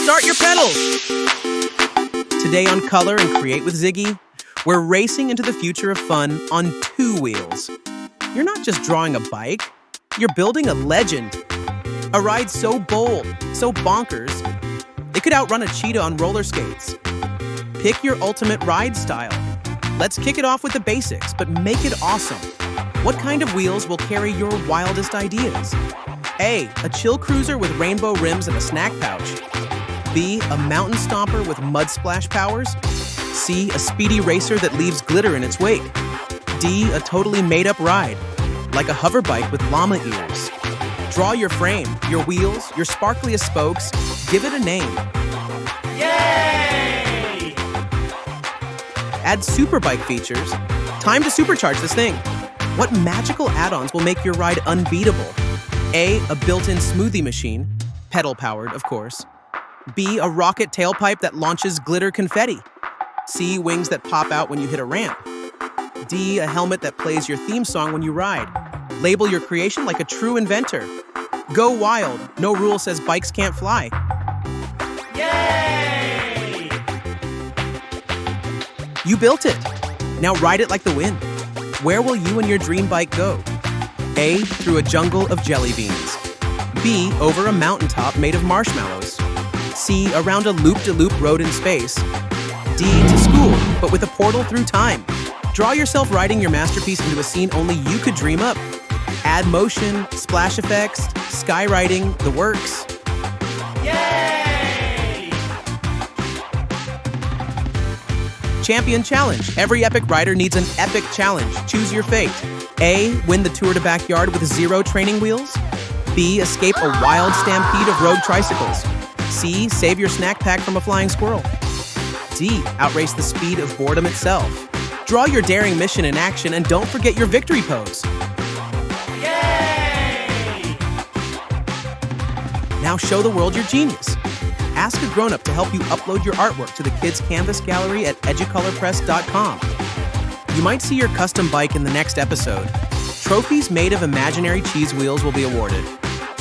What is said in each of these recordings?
start your pedals! Today on Color and Create with Ziggy, we're racing into the future of fun on 2 wheels. You're not just drawing a bike, you're building a legend. A ride so bold, so bonkers, it could outrun a cheetah on roller skates. Pick your ultimate ride style. Let's kick it off with the basics, but make it awesome. What kind of wheels will carry your wildest ideas? A chill cruiser with rainbow rims and a snack pouch. B, a mountain stomper with mud splash powers. C, a speedy racer that leaves glitter in its wake. D, a totally made-up ride, like a hover bike with llama ears. Draw your frame, your wheels, your sparkliest spokes. Give it a name. Yay! Add super bike features. Time to supercharge this thing. What magical add-ons will make your ride unbeatable? A built-in smoothie machine, pedal-powered, of course. B, a rocket tailpipe that launches glitter confetti. C, wings that pop out when you hit a ramp. D, a helmet that plays your theme song when you ride. Label your creation like a true inventor. Go wild. No rule says bikes can't fly. Yay! You built it. Now ride it like the wind. Where will you and your dream bike go? A, through a jungle of jelly beans. B, over a mountaintop made of marshmallows. C, around a loop-de-loop road in space. D, to school, but with a portal through time. Draw yourself riding your masterpiece into a scene only you could dream up. Add motion, splash effects, skywriting, the works. Yay! Champion Challenge. Every epic rider needs an epic challenge. Choose your fate. A, win the Tour de Backyard with 0 training wheels. B, escape a wild stampede of road tricycles. C, save your snack pack from a flying squirrel. D, outrace the speed of boredom itself. Draw your daring mission in action and don't forget your victory pose. Yay! Now show the world your genius. Ask a grown-up to help you upload your artwork to the Kids Canvas Gallery at educolorpress.com. You might see your custom bike in the next episode. Trophies made of imaginary cheese wheels will be awarded.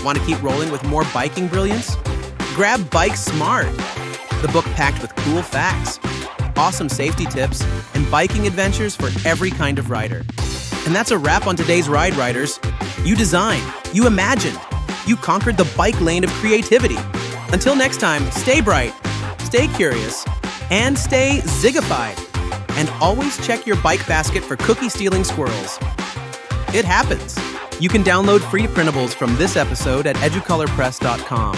Want to keep rolling with more biking brilliance? Grab Bike Smart, the book packed with cool facts, awesome safety tips, and biking adventures for every kind of rider. And that's a wrap on today's Ride Riders. You designed, you imagined, you conquered the bike lane of creativity. Until next time, stay bright, stay curious, and stay Ziggified. And always check your bike basket for cookie-stealing squirrels. It happens. You can download free printables from this episode at educolorpress.com.